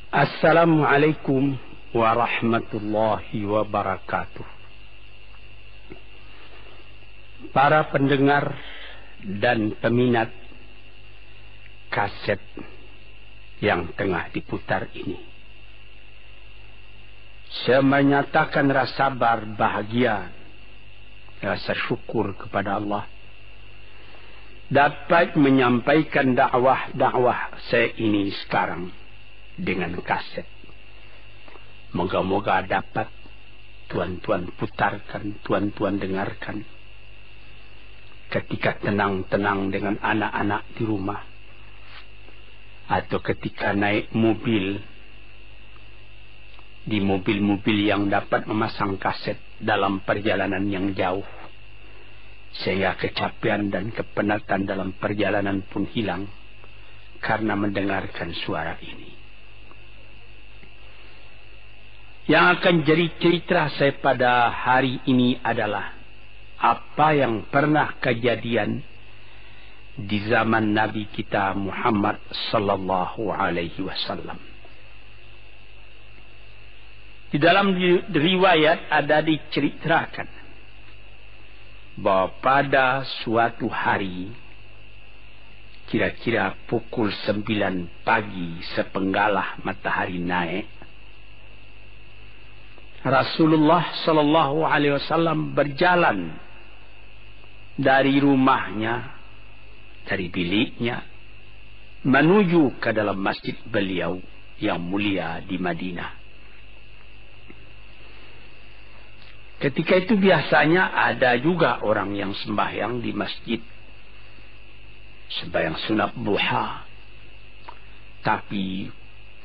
Assalamualaikum warahmatullahi wabarakatuh. Para pendengar dan peminat kaset yang tengah diputar ini, saya menyatakan rasa bahagia, rasa syukur kepada Allah dapat menyampaikan dakwah saya ini sekarang dengan kaset. Moga-moga dapat tuan-tuan putarkan, tuan-tuan dengarkan ketika tenang-tenang dengan anak-anak di rumah, atau ketika naik mobil, di mobil-mobil yang dapat memasang kaset dalam perjalanan yang jauh, sehingga kecapean dan kepenatan dalam perjalanan pun hilang karena mendengarkan suara ini. Yang akan jadi cerita saya pada hari ini adalah apa yang pernah kejadian di zaman Nabi kita Muhammad sallallahu alaihi wasallam. Di dalam riwayat ada diceritakan bahwa pada suatu hari, kira-kira pukul 9 pagi sepenggalah matahari naik, Rasulullah sallallahu alaihi wasallam berjalan dari rumahnya, dari biliknya, menuju ke dalam masjid beliau yang mulia di Madinah. Ketika itu biasanya ada juga orang yang sembahyang di masjid, sembahyang sunat duha. Tapi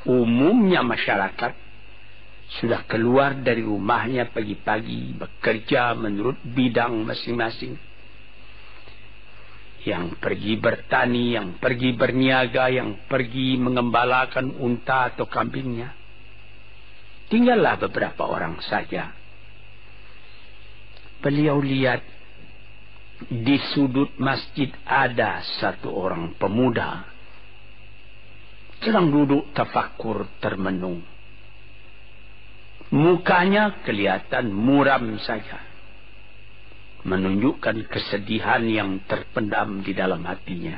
umumnya masyarakat sudah keluar dari rumahnya pagi-pagi, bekerja menurut bidang masing-masing. Yang pergi bertani, yang pergi berniaga, yang pergi mengembalakan unta atau kambingnya. Tinggallah beberapa orang saja. Beliau lihat di sudut masjid ada satu orang pemuda sedang duduk tafakur termenung. Mukanya kelihatan muram saja, menunjukkan kesedihan yang terpendam di dalam hatinya.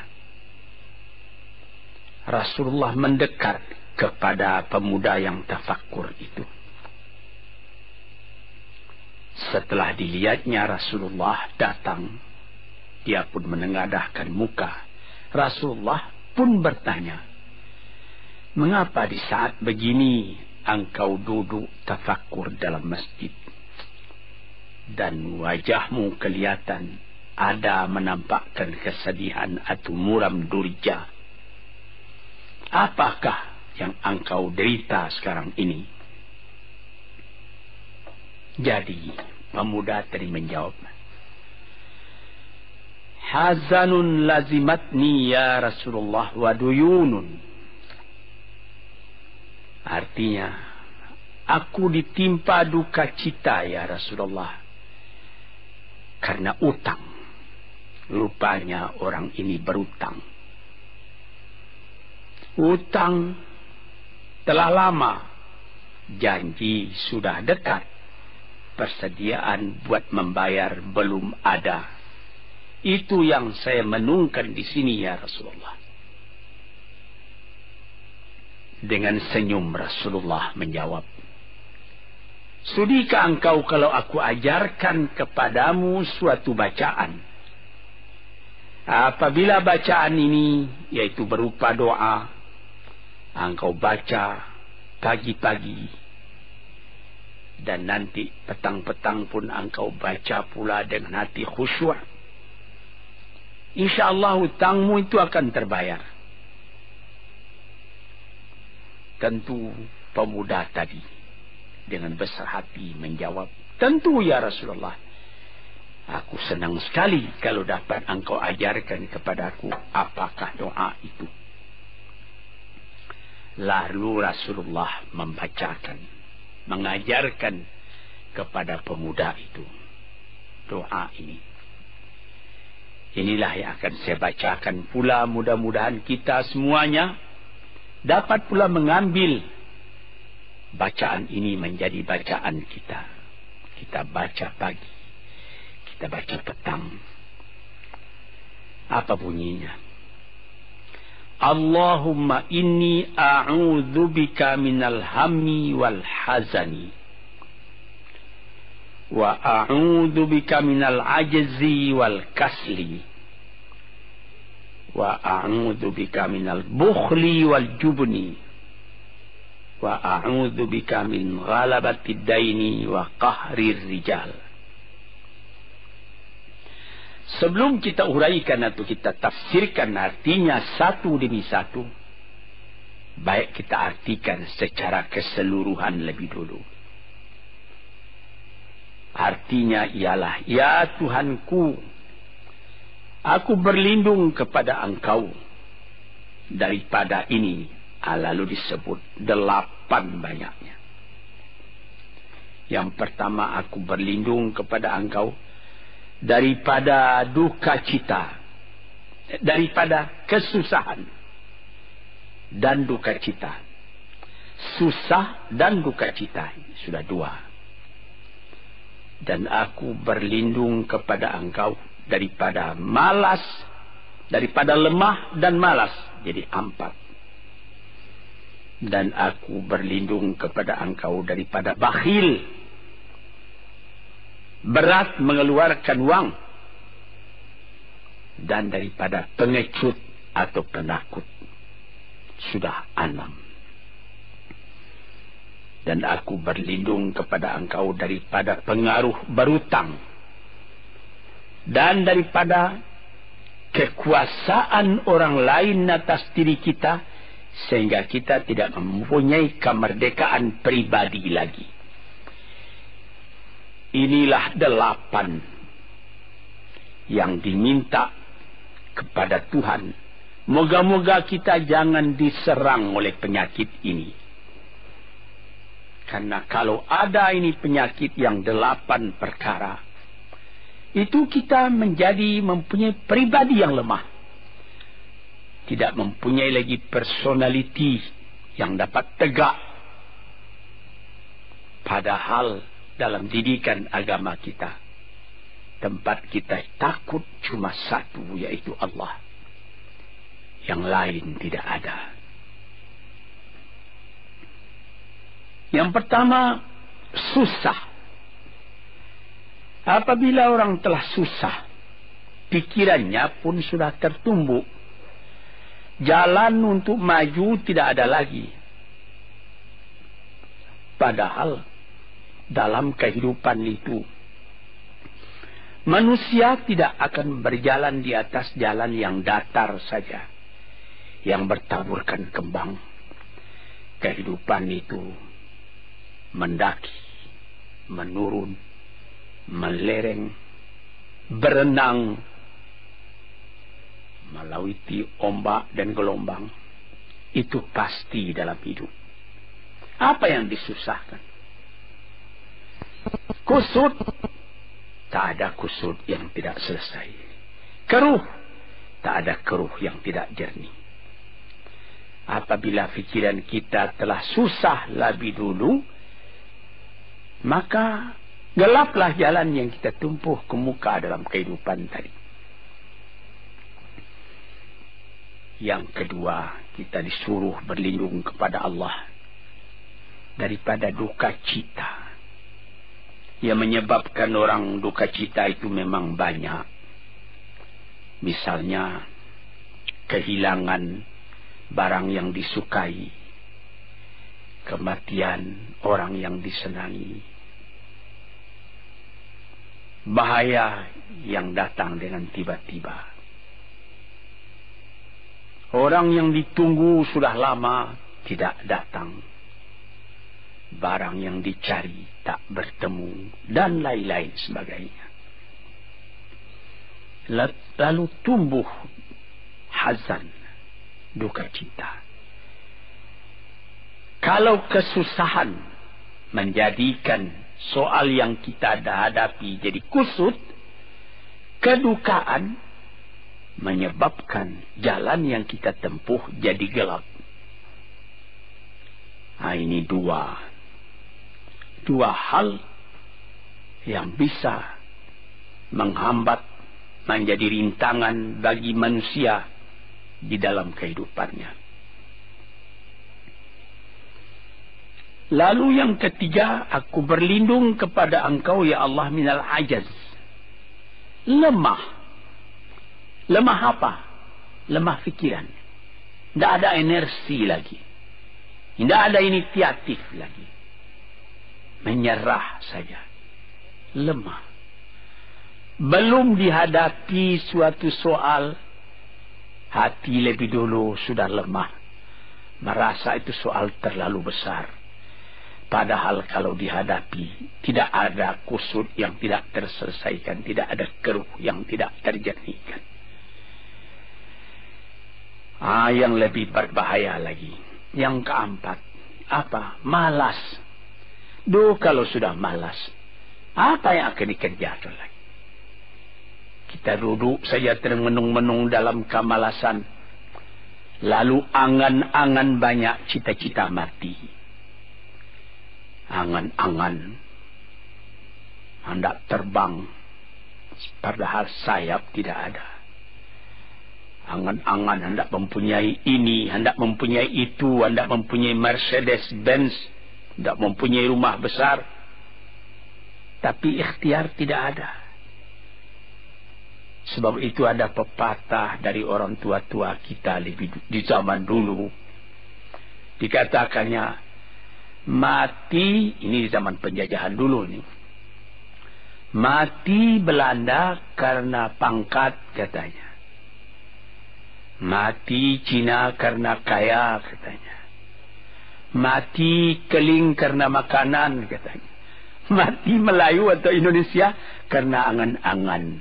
Rasulullah mendekat kepada pemuda yang tafakur itu. Setelah dilihatnya Rasulullah datang, dia pun menengadahkan muka. Rasulullah pun bertanya, "Mengapa di saat begini engkau duduk tafakur dalam masjid? Dan wajahmu kelihatan ada menampakkan kesedihan atau muram durja. Apakah yang engkau derita sekarang ini?" Jadi pemuda tadi menjawab, "Hazanun lazimatni ya Rasulullah wa duyunun." Artinya, aku ditimpa duka cita ya Rasulullah karena utang. Rupanya orang ini berutang. Utang telah lama, janji sudah dekat, persediaan buat membayar belum ada. Itu yang saya menungkan di sini ya Rasulullah. Dengan senyum Rasulullah menjawab, "Sudikah engkau kalau aku ajarkan kepadamu suatu bacaan? Apabila bacaan ini, yaitu berupa doa, engkau baca pagi-pagi, dan nanti petang-petang pun engkau baca pula dengan hati khusyuk, InsyaAllah hutangmu itu akan terbayar." Tentu pemuda tadi dengan besar hati menjawab, "Tentu ya Rasulullah. Aku senang sekali kalau dapat engkau ajarkan kepadaku apakah doa itu." Lalu Rasulullah membacakan, mengajarkan kepada pemuda itu doa ini. Inilah yang akan saya bacakan pula, mudah-mudahan kita semuanya dapat pula mengambil bacaan ini menjadi bacaan kita. Kita baca pagi, kita baca petang. Apa bunyinya? Allahumma inni a'udzu bika minal hammi wal hazani wa a'udzu bika minal ajzi wal kasli wa a'udzu bika minal bukhli wal jubni wa a'udzu bika min ghalabati daini wa qahrir rijal. Sebelum kita uraikan atau kita tafsirkan artinya satu demi satu, baik kita artikan secara keseluruhan lebih dulu. Artinya ialah, ya Tuhanku, aku berlindung kepada Engkau daripada ini. Lalu disebut 8 banyaknya. Yang pertama, aku berlindung kepada Engkau daripada duka cita, daripada kesusahan dan duka cita. Susah dan duka cita, sudah 2. Dan aku berlindung kepada Engkau daripada malas, daripada lemah dan malas, jadi 4. Dan aku berlindung kepada Engkau daripada bakhil, berat mengeluarkan wang, dan daripada pengecut atau penakut, sudah 6. Dan aku berlindung kepada Engkau daripada pengaruh berutang dan daripada kekuasaan orang lain atas diri kita, sehingga kita tidak mempunyai kemerdekaan pribadi lagi. Inilah 8 yang diminta kepada Tuhan. Moga-moga kita jangan diserang oleh penyakit ini. Karena kalau ada ini penyakit yang 8 perkara, itu kita mempunyai pribadi yang lemah. Tidak mempunyai lagi personality yang dapat tegak. Padahal dalam didikan agama kita, tempat kita takut cuma satu, yaitu Allah. Yang lain tidak ada. Yang pertama, susah. Apabila orang telah susah, pikirannya pun sudah tertumbuk. Jalan untuk maju tidak ada lagi. Padahal dalam kehidupan itu, manusia tidak akan berjalan di atas jalan yang datar saja, yang bertaburkan kembang. Kehidupan itu mendaki, menurun, melereng, berenang, melewati ombak dan gelombang. Itu pasti dalam hidup. Apa yang disusahkan? Kusut, tak ada kusut yang tidak selesai. Keruh, tak ada keruh yang tidak jernih. Apabila fikiran kita telah susah lebih dulu, maka gelaplah jalan yang kita tumpuh ke muka dalam kehidupan tadi. Yang kedua, kita disuruh berlindung kepada Allah daripada duka cita. Yang menyebabkan orang duka cita itu memang banyak. Misalnya, kehilangan barang yang disukai, kematian orang yang disenangi, bahaya yang datang dengan tiba-tiba, orang yang ditunggu sudah lama tidak datang, barang yang dicari tak bertemu, dan lain-lain sebagainya. Lalu tumbuh hazan, duka cita. Kalau kesusahan menjadikan soal yang kita hadapi jadi kusut, kedukaan menyebabkan jalan yang kita tempuh jadi gelap. Nah, ini 2 dua hal yang bisa menghambat, menjadi rintangan bagi manusia di dalam kehidupannya. Lalu yang ketiga, aku berlindung kepada Engkau ya Allah minal ajaz. Lemah. Lemah apa? Lemah fikiran. Tidak ada energi lagi. Tidak ada inisiatif lagi. Menyerah saja. Lemah. Belum dihadapi suatu soal, hati lebih dulu sudah lemah. Merasa itu soal terlalu besar. Padahal kalau dihadapi, tidak ada kusut yang tidak terselesaikan. Tidak ada keruh yang tidak terjernihkan. Yang lebih berbahaya lagi. Yang keempat, apa? Malas. Kalau sudah malas, apa yang akan dikerjakan lagi? Kita duduk saja termenung-menung dalam kemalasan. Lalu angan-angan banyak, cita-cita mati. Angan-angan hendak terbang, padahal sayap tidak ada. Angan-angan hendak mempunyai ini, hendak mempunyai itu, hendak mempunyai Mercedes-Benz, hendak mempunyai rumah besar. Tapi ikhtiar tidak ada. Sebab itu ada pepatah dari orang tua-tua kita di zaman dulu. Dikatakannya, mati, ini di zaman penjajahan dulu nih. Mati Belanda karena pangkat katanya. Mati Cina karena kaya katanya. Mati Keling karena makanan katanya. Mati Melayu atau Indonesia karena angan-angan.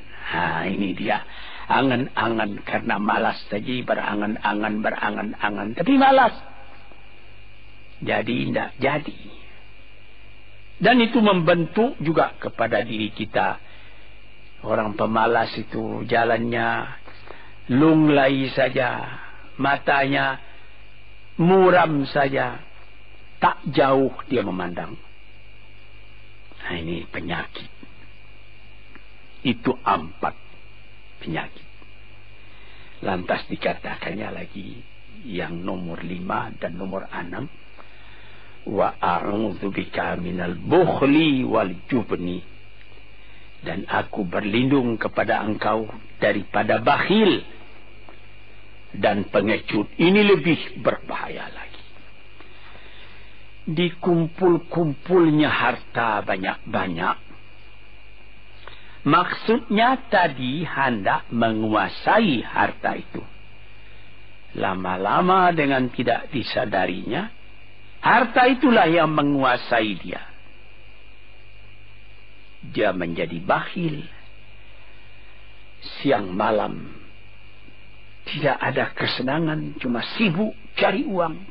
Ini dia. Angan-angan karena malas saja. Berangan-angan. Tapi malas. Jadi tidak jadi. Dan itu membentuk juga kepada diri kita. Orang pemalas itu jalannya lunglai saja, matanya muram saja, tak jauh dia memandang. Nah, ini penyakit. Itu 4 penyakit. Lantas dikatakannya lagi yang nomor 5 dan nomor 6. Wa a'udzubika minal bukhli wal jubni. Dan aku berlindung kepada Engkau daripada bakhil dan pengecut. Ini lebih berbahaya lagi. Dikumpul-kumpulnya harta banyak-banyak. Maksudnya tadi hendak menguasai harta itu. Lama-lama dengan tidak disadarinya, harta itulah yang menguasai dia. Dia menjadi bakhil. Siang malam tidak ada kesenangan, cuma sibuk cari uang.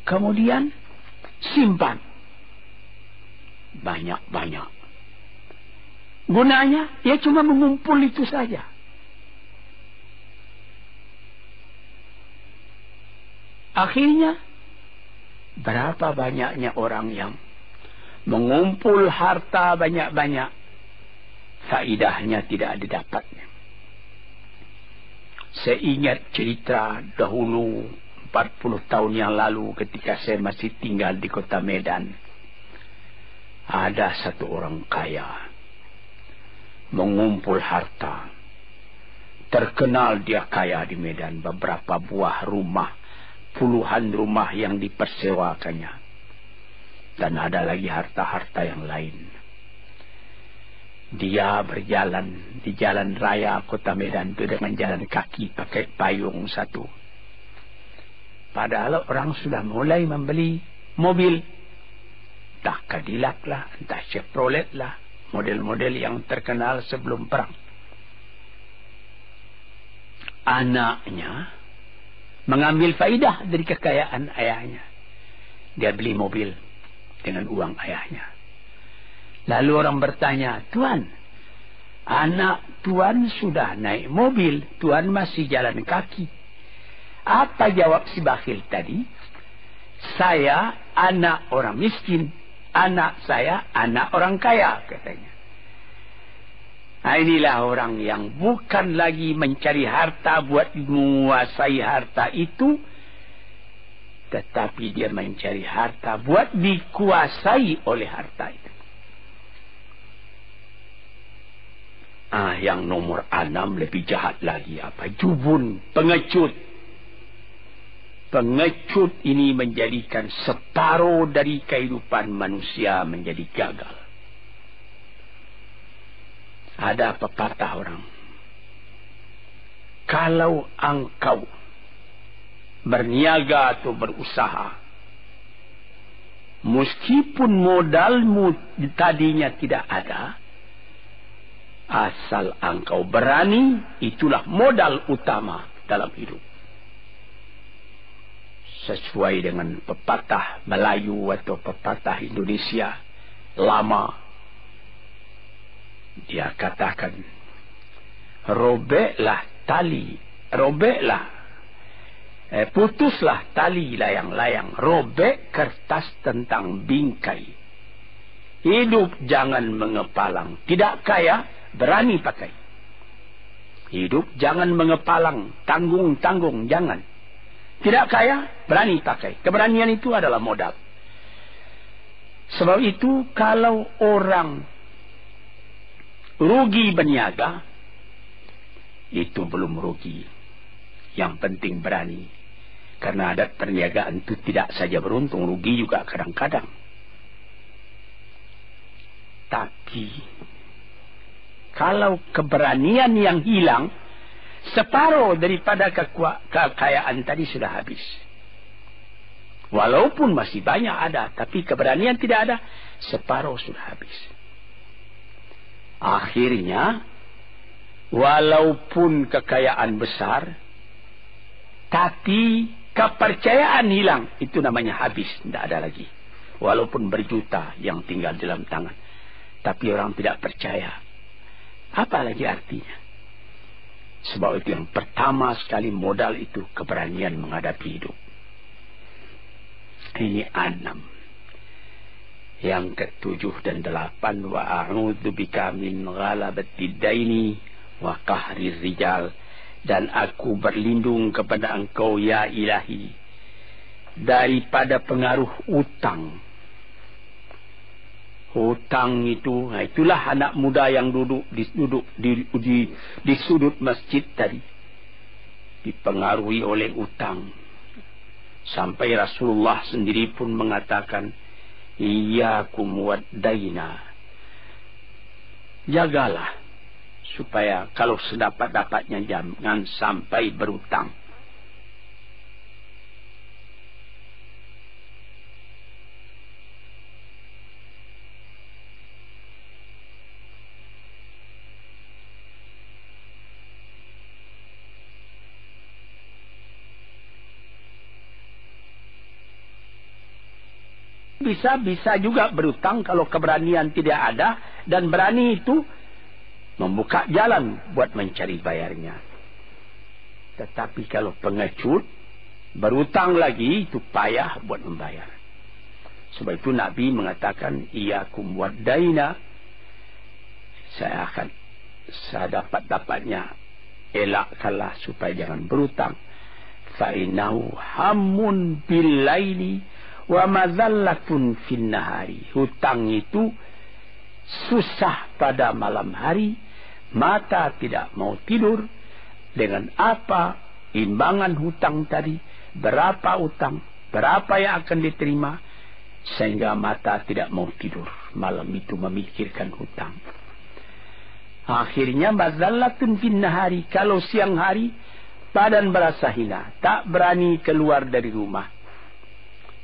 Kemudian simpan banyak-banyak. Gunanya ya cuma mengumpul itu saja. Akhirnya berapa banyaknya orang yang mengumpul harta banyak-banyak, faidahnya tidak didapatnya. Saya ingat cerita dahulu 40 tahun yang lalu ketika saya masih tinggal di kota Medan. Ada satu orang kaya mengumpul harta. Terkenal dia kaya di Medan, beberapa buah rumah, puluhan rumah yang dipersewakannya. Dan ada lagi harta-harta yang lain. Dia berjalan di jalan raya kota Medan itu dengan jalan kaki pakai payung satu. Padahal orang sudah mulai membeli mobil. Entah Cadillac lah, entah Chevrolet lah. Model-model yang terkenal sebelum perang. Anaknya mengambil faidah dari kekayaan ayahnya. Dia beli mobil dengan uang ayahnya. Lalu orang bertanya, Tuan, anak Tuan sudah naik mobil, Tuan masih jalan kaki. Apa jawab si bakhil tadi? Saya anak orang miskin, anak saya anak orang kaya, katanya. Nah, inilah orang yang bukan lagi mencari harta buat menguasai harta itu, tetapi dia mencari harta buat dikuasai oleh harta itu. Yang nomor 6 lebih jahat lagi. Apa? Jubun, pengecut. Pengecut ini menjadikan separuh dari kehidupan manusia menjadi gagal. Ada pepatah orang, kalau engkau berniaga atau berusaha, meskipun modalmu tadinya tidak ada, asal engkau berani, itulah modal utama dalam hidup. Sesuai dengan pepatah Melayu atau pepatah Indonesia lama, dia katakan, putuslah tali layang-layang, robek kertas tentang bingkai. Hidup jangan mengepalang, tidak kaya berani pakai. Hidup jangan mengepalang, tanggung-tanggung jangan. Tidak kaya, berani pakai. Keberanian itu adalah modal. Sebab itu, kalau orang rugi berniaga, itu belum rugi. Yang penting berani. Karena adat perniagaan itu tidak saja beruntung, rugi juga kadang-kadang. Tapi, kalau keberanian yang hilang, separuh daripada kekayaan tadi sudah habis. Walaupun masih banyak ada, tapi keberanian tidak ada, separuh sudah habis. Akhirnya, walaupun kekayaan besar, tapi kepercayaan hilang, itu namanya habis, tidak ada lagi. Walaupun berjuta yang tinggal dalam tangan, tapi orang tidak percaya. Apa lagi artinya? Sebab itu yang pertama sekali modal itu keberanian menghadapi hidup. Ini 6. Yang ke-7 dan 8, wa a'udzu bika min ghalabatid daini wa qahrir rijal, dan aku berlindung kepada Engkau ya Ilahi daripada pengaruh utang. Hutang itu, itulah anak muda yang duduk di sudut masjid tadi, dipengaruhi oleh utang. Sampai Rasulullah sendiri pun mengatakan, iyyakum wad-daina. Jagalah supaya kalau sedapat-dapatnya jangan sampai berutang. Bisa juga berutang kalau keberanian tidak ada, dan berani itu membuka jalan buat mencari bayarnya. Tetapi kalau pengecut berutang lagi, itu payah buat membayar. Sebab itu Nabi mengatakan, iyyakum wad-daina, saya dapat-dapatnya elakkanlah supaya jangan berutang. Fa innahu hammun bil laili wa mazallatun fin nahari. Hutang itu susah pada malam hari, mata tidak mau tidur. Dengan apa imbangan hutang tadi, berapa utang, berapa yang akan diterima, sehingga mata tidak mau tidur malam itu memikirkan hutang. Akhirnya mazallatun fin nahari, kalau siang hari badan berasa hina, tak berani keluar dari rumah.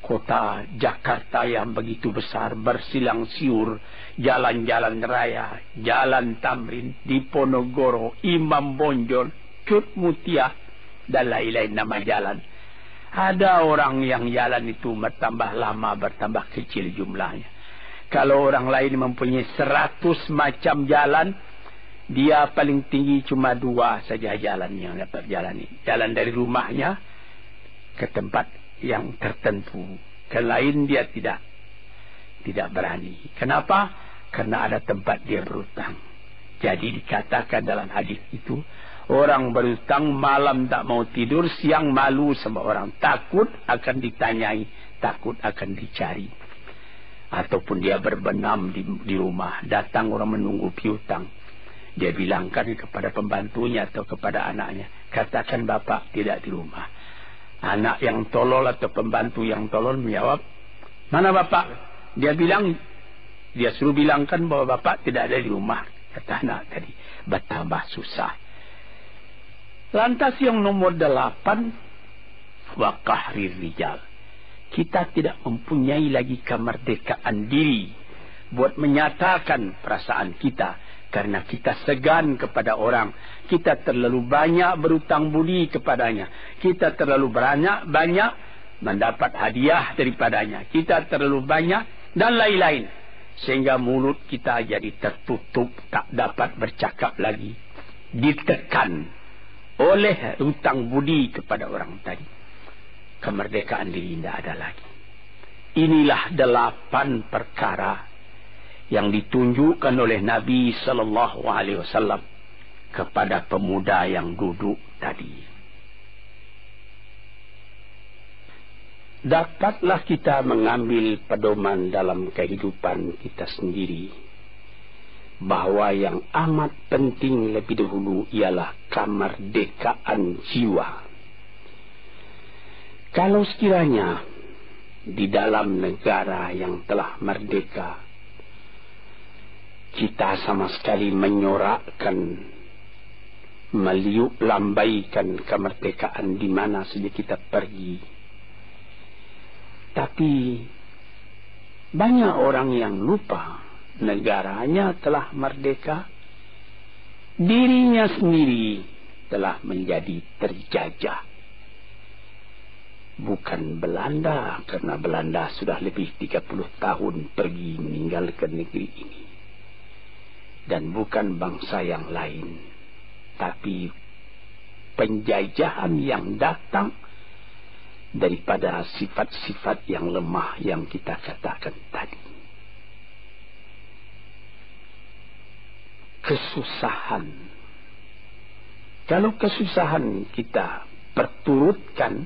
Kota Jakarta yang begitu besar, bersilang siur, jalan-jalan raya, jalan Tamrin, Diponegoro, Imam Bonjol, Cut Mutia, dan lain-lain nama jalan. Ada orang yang jalan itu bertambah lama, bertambah kecil jumlahnya. Kalau orang lain mempunyai 100 macam jalan, dia paling tinggi cuma 2 saja jalan yang dapat jalani. Jalan dari rumahnya ke tempat yang tertentu. Ke lain dia tidak berani. Kenapa? Karena ada tempat dia berhutang. Jadi dikatakan dalam hadis itu, orang berhutang malam tak mau tidur, siang malu sama orang. Takut akan ditanyai, takut akan dicari. Ataupun dia berbenam di rumah, datang orang menunggu piutang. Dia bilangkan kepada pembantunya atau kepada anaknya, katakan bapak tidak di rumah. Anak yang tolol atau pembantu yang tolol menjawab, mana bapak? Dia suruh bilangkan bahwa bapak tidak ada di rumah. Kata anak tadi, bertambah susah. Lantas yang nomor 8, wa qahrir rijal. Kita tidak mempunyai lagi kemerdekaan diri buat menyatakan perasaan kita. Karena kita segan kepada orang. Kita terlalu banyak berutang budi kepadanya. Kita terlalu banyak mendapat hadiah daripadanya. Kita terlalu banyak dan lain-lain. Sehingga mulut kita jadi tertutup. Tak dapat bercakap lagi. Ditekan oleh hutang budi kepada orang tadi. Kemerdekaan diri tidak ada lagi. Inilah 8 perkara yang ditunjukkan oleh Nabi sallallahu alaihi wasallam kepada pemuda yang duduk tadi. Dapatlah kita mengambil pedoman dalam kehidupan kita sendiri bahwa yang amat penting lebih dahulu ialah kemerdekaan jiwa. Kalau sekiranya di dalam negara yang telah merdeka kita sama sekali menyorakkan, meliuk lambaikan kemerdekaan di mana saja kita pergi. Tapi banyak orang yang lupa negaranya telah merdeka, dirinya sendiri telah menjadi terjajah. Bukan Belanda, karena Belanda sudah lebih 30 tahun pergi meninggalkan negeri ini. Dan bukan bangsa yang lain, tapi penjajahan yang datang daripada sifat-sifat yang lemah yang kita katakan tadi. Kesusahan. Kalau kesusahan kita perturutkan,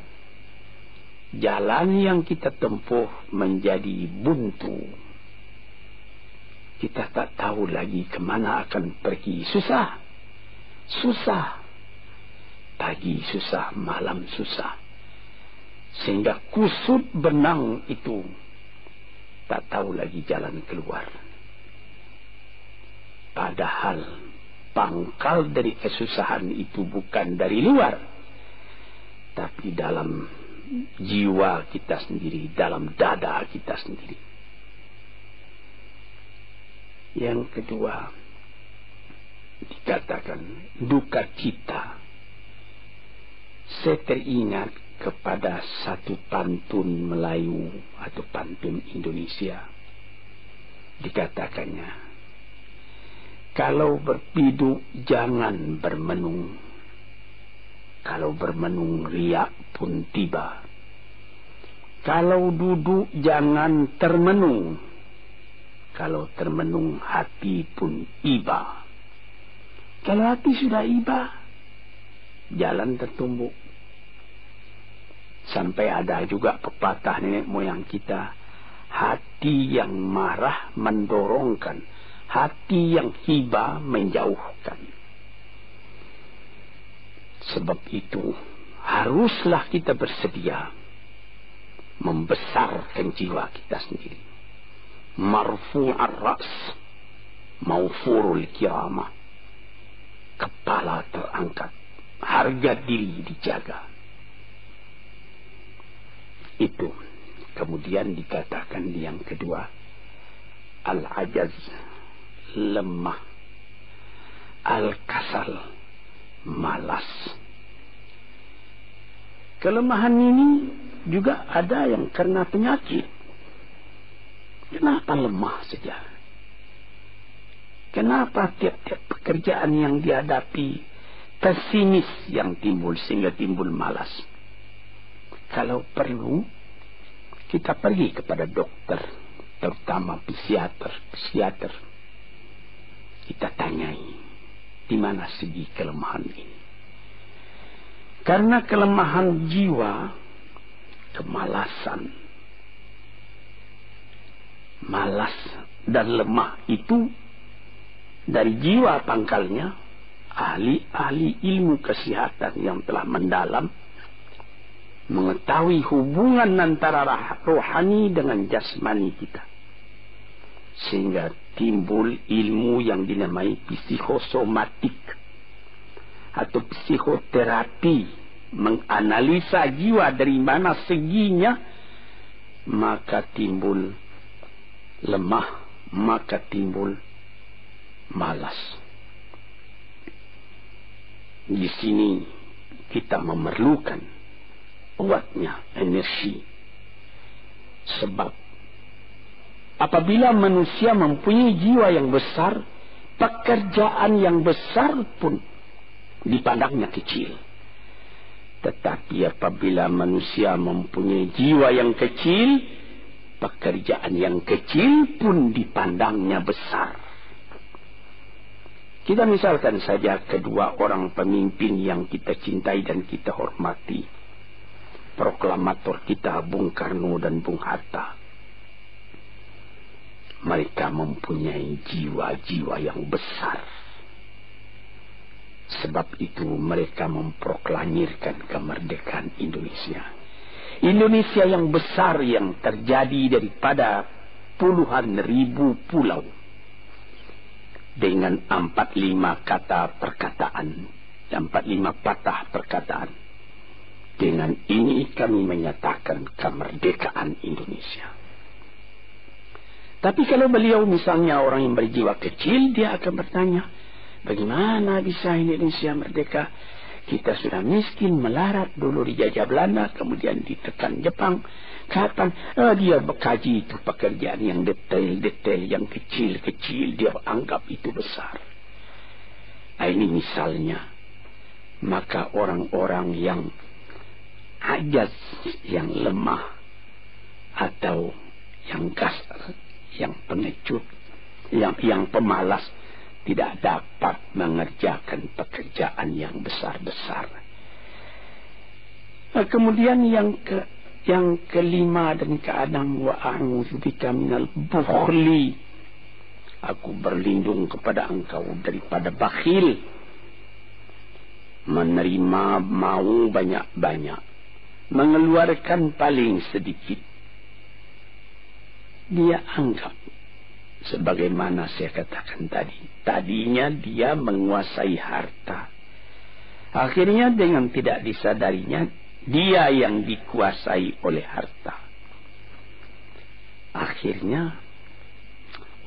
jalan yang kita tempuh menjadi buntu. Kita tak tahu lagi kemana akan pergi. Susah. Pagi susah, malam susah. Sehingga kusut benang itu tak tahu lagi jalan keluar. Padahal pangkal dari kesusahan itu bukan dari luar, tapi dalam jiwa kita sendiri, dalam dada kita sendiri. Yang kedua, dikatakan duka cita. Saya teringat kepada satu pantun Melayu atau pantun Indonesia. Dikatakannya, kalau berpiduk jangan bermenung, kalau bermenung riak pun tiba, kalau duduk jangan termenung, kalau termenung hati pun iba. Kalau hati sudah iba, jalan tertumbuk. Sampai ada juga pepatah nenek moyang kita, hati yang marah mendorongkan, hati yang hibah menjauhkan. Sebab itu haruslah kita bersedia membesarkan jiwa kita sendiri. Marfu'ar ra's, maufurul kiramah. Kepala terangkat, harga diri dijaga. Itu. Kemudian dikatakan yang kedua, al-ajaz, lemah, al-kasal, malas. Kelemahan ini juga ada yang karena penyakit. Kenapa lemah saja? Kenapa tiap-tiap pekerjaan yang dihadapi pesimis yang timbul sehingga timbul malas? kalau perlu kita pergi kepada dokter, terutama psikiater. Kita tanyai di mana segi kelemahan ini. Karena kelemahan jiwa, kemalasan, malas dan lemah itu dari jiwa pangkalnya. Ahli-ahli ilmu kesehatan yang telah mendalam mengetahui hubungan antara rohani dengan jasmani kita, sehingga timbul ilmu yang dinamai psikosomatik atau psikoterapi, menganalisa jiwa dari mana seginya, maka timbul lemah, maka timbul malas. Di sini kita memerlukan kuatnya energi. Sebab apabila manusia mempunyai jiwa yang besar, pekerjaan yang besar pun dipandangnya kecil. Tetapi apabila manusia mempunyai jiwa yang kecil, pekerjaan yang kecil pun dipandangnya besar. Kita misalkan saja kedua orang pemimpin yang kita cintai dan kita hormati. Proklamator kita Bung Karno dan Bung Hatta. Mereka mempunyai jiwa-jiwa yang besar. Sebab itu mereka memproklamirkan kemerdekaan Indonesia. Indonesia yang besar yang terjadi daripada puluhan ribu pulau. Dengan 45 kata perkataan, 45 patah perkataan. Dengan ini kami menyatakan kemerdekaan Indonesia. Tapi kalau beliau misalnya orang yang berjiwa kecil, dia akan bertanya, bagaimana bisa Indonesia merdeka? Kita sudah miskin, melarat, dulu dijajah Belanda, kemudian ditekan Jepang. Kapan? Dia berkaji itu pekerjaan yang detail-detail, yang kecil-kecil, dia anggap itu besar. Ini misalnya. Maka orang-orang yang ajaz, yang lemah, atau yang kasar, yang pengecut, yang pemalas, tidak dapat mengerjakan pekerjaan yang besar-besar. Kemudian yang kelima dan keenam, wa a'udzubika minal bukhli. Aku berlindung kepada engkau daripada bakhil. Menerima mau banyak-banyak, mengeluarkan paling sedikit. Dia anggap, sebagaimana saya katakan tadi, tadinya dia menguasai harta. Akhirnya dengan tidak disadarinya, dia yang dikuasai oleh harta. Akhirnya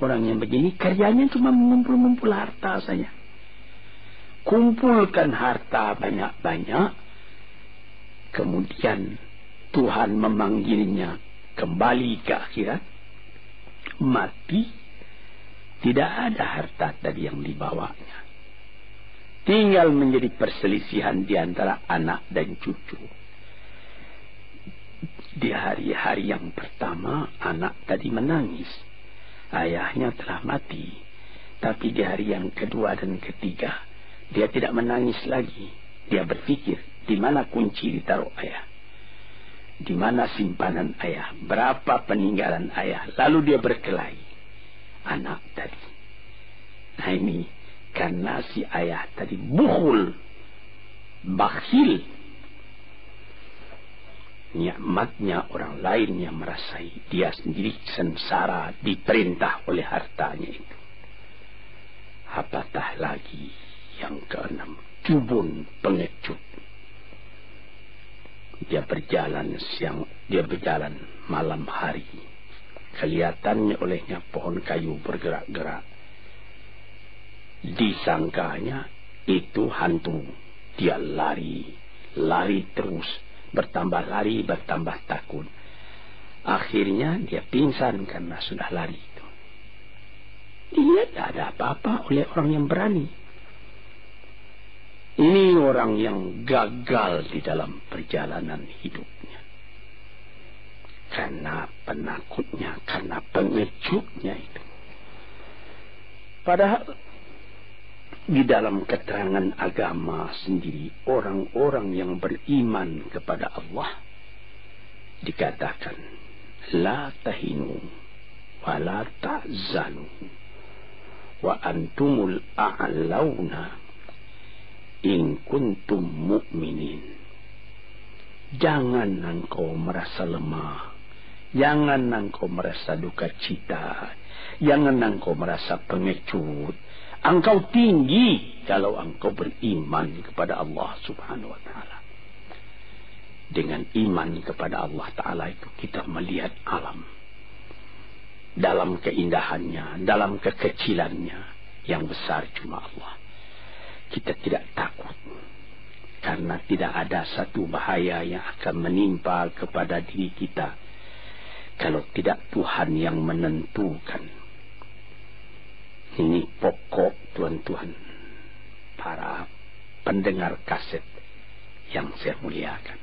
orang yang begini kerjanya cuma mengumpul-ngumpul harta saja. Kumpulkan harta banyak-banyak, kemudian Tuhan memanggilnya kembali ke akhirat, mati, tidak ada harta tadi yang dibawanya. Tinggal menjadi perselisihan di antara anak dan cucu. Di hari-hari yang pertama, anak tadi menangis. Ayahnya telah mati. Tapi di hari yang kedua dan ketiga, dia tidak menangis lagi. Dia berpikir, di mana kunci ditaruh ayah? Di mana simpanan ayah? Berapa peninggalan ayah? Lalu dia berkelahi. Anak tadi. Nah ini, karena si ayah tadi bukhul, bakhil. Nikmatnya orang lain yang merasai, dia sendiri sengsara diperintah oleh hartanya itu. Apatah lagi yang keenam, jubun, pengecut. Dia berjalan siang, dia berjalan malam hari. Kelihatannya olehnya pohon kayu bergerak-gerak. Disangkanya itu hantu. Dia lari terus. Bertambah lari, bertambah takut. Akhirnya dia pingsan karena sudah lari itu. Dia tidak ada apa-apa oleh orang yang berani. Ini orang yang gagal di dalam perjalanan hidupnya. karena penakutnya, karena pengejutnya itu. Padahal di dalam keterangan agama sendiri, orang-orang yang beriman kepada Allah dikatakan la tahinu wa la tahzanu wa antumul a'launa in kuntum mu'minin. Jangan engkau merasa lemah, jangan engkau merasa duka cita, jangan engkau merasa pengecut. Engkau tinggi kalau engkau beriman kepada Allah Subhanahu wa ta'ala. Dengan iman kepada Allah Ta'ala itu kita melihat alam dalam keindahannya, dalam kekecilannya. Yang besar cuma Allah. Kita tidak takut karena tidak ada satu bahaya yang akan menimpa kepada diri kita kalau tidak Tuhan yang menentukan. Ini pokok tuan-tuan para pendengar kaset yang saya muliakan.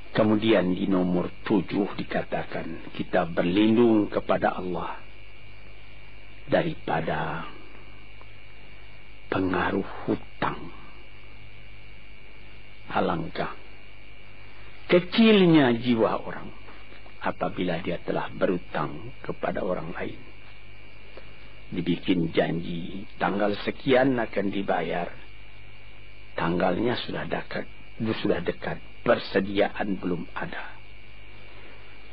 Kemudian di nomor 7 dikatakan kita berlindung kepada Allah daripada pengaruh hutang. Alangkah kecilnya jiwa orang apabila dia telah berutang kepada orang lain. Dibikin janji tanggal sekian akan dibayar, tanggalnya sudah dekat, persediaan belum ada,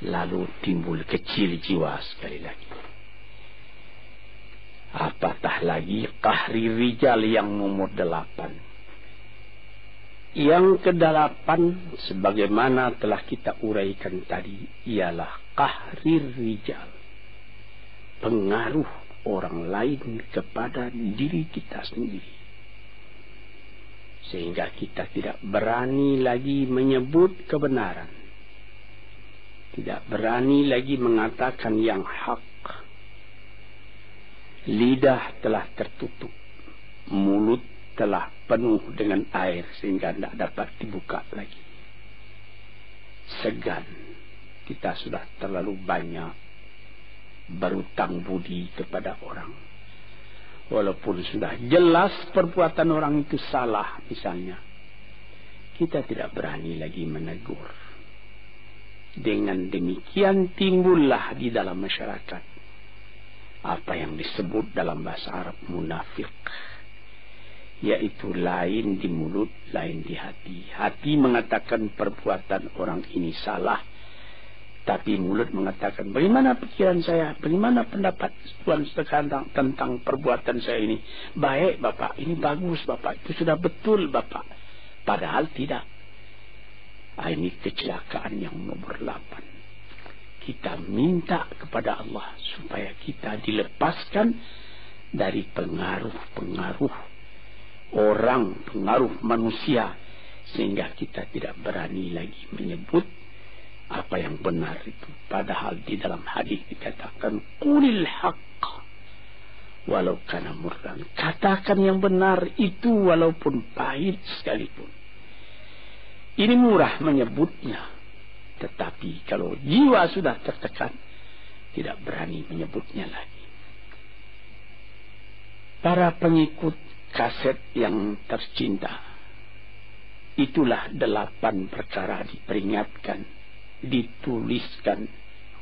lalu timbul kecil jiwa sekali lagi. Apatah lagi qahri rijal yang nomor 8. Yang ke-8 sebagaimana telah kita uraikan tadi ialah qahri rijal, pengaruh orang lain kepada diri kita sendiri, sehingga kita tidak berani lagi menyebut kebenaran, tidak berani lagi mengatakan yang hak. Lidah telah tertutup, mulut telah penuh dengan air sehingga tidak dapat dibuka lagi. Segan, kita sudah terlalu banyak berutang budi kepada orang. Walaupun sudah jelas perbuatan orang itu salah misalnya, kita tidak berani lagi menegur. Dengan demikian timbullah di dalam masyarakat apa yang disebut dalam bahasa Arab munafik, yaitu lain di mulut, lain di hati. Hati mengatakan perbuatan orang ini salah, tapi mulut mengatakan bagaimana pikiran saya, bagaimana pendapat Tuhan tentang perbuatan saya ini. Baik Bapak, ini bagus Bapak, itu sudah betul Bapak. Padahal tidak. Ini kecelakaan yang nomor 8. Kita minta kepada Allah supaya kita dilepaskan dari pengaruh-pengaruh orang, pengaruh manusia, sehingga kita tidak berani lagi menyebut apa yang benar itu. Padahal di dalam hadis dikatakan qulil haqq walau kana murran. Katakan yang benar itu walaupun pahit sekalipun. Ini murah menyebutnya, tetapi kalau jiwa sudah tertekan tidak berani menyebutnya lagi. Para pengikut kaset yang tercinta, itulah 8 perkara diperingatkan, dituliskan,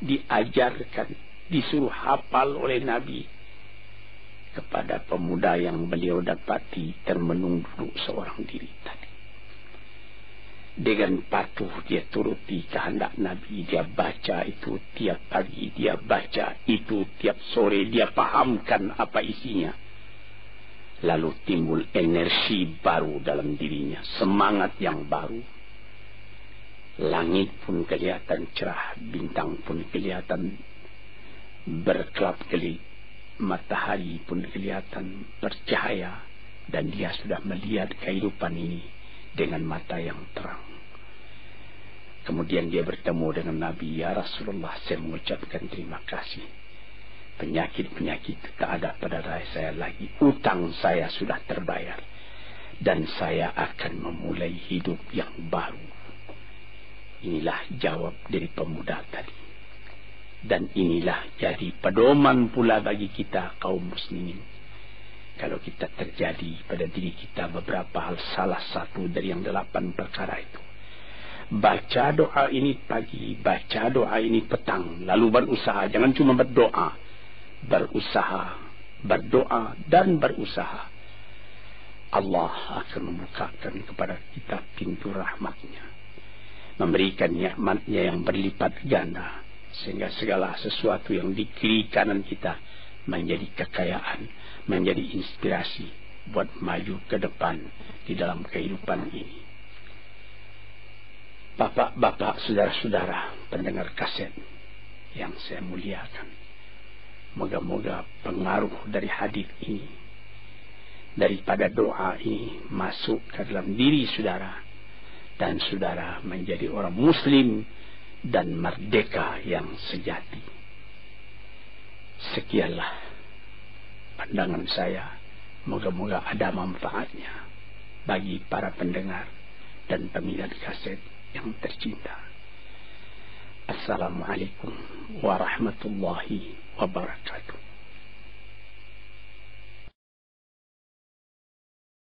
diajarkan, disuruh hafal oleh Nabi kepada pemuda yang beliau dapati termenung duduk seorang diri tadi. Dengan patuh dia turuti kehendak Nabi, dia baca itu tiap pagi, dia baca itu tiap sore, dia pahamkan apa isinya. Lalu timbul energi baru dalam dirinya, semangat yang baru. Langit pun kelihatan cerah, bintang pun kelihatan berkelap-kelip, matahari pun kelihatan bercahaya, dan dia sudah melihat kehidupan ini dengan mata yang terang. Kemudian dia bertemu dengan Nabi, ya Rasulullah, saya mengucapkan terima kasih. Penyakit-penyakit tak ada pada saya lagi, utang saya sudah terbayar, dan saya akan memulai hidup yang baru. Inilah jawab dari pemuda tadi. Dan inilah jadi pedoman pula bagi kita kaum muslimin. Kalau kita terjadi pada diri kita beberapa hal, salah satu dari yang 8 perkara itu, baca doa ini pagi, baca doa ini petang, lalu berusaha. Jangan cuma berdoa, berusaha, berdoa dan berusaha. Allah akan membukakan kepada kita pintu rahmatnya, memberikan nikmatnya yang berlipat ganda, sehingga segala sesuatu yang di kiri kanan kita menjadi kekayaan, menjadi inspirasi buat maju ke depan di dalam kehidupan ini. Bapak-bapak, saudara-saudara pendengar kaset yang saya muliakan, moga-moga pengaruh dari hadis ini, daripada doa ini masuk ke dalam diri saudara, dan saudara menjadi orang muslim dan merdeka yang sejati. Sekianlah pandangan saya. Moga-moga ada manfaatnya bagi para pendengar dan peminat kaset yang tercinta. Assalamualaikum warahmatullahi wabarakatuh.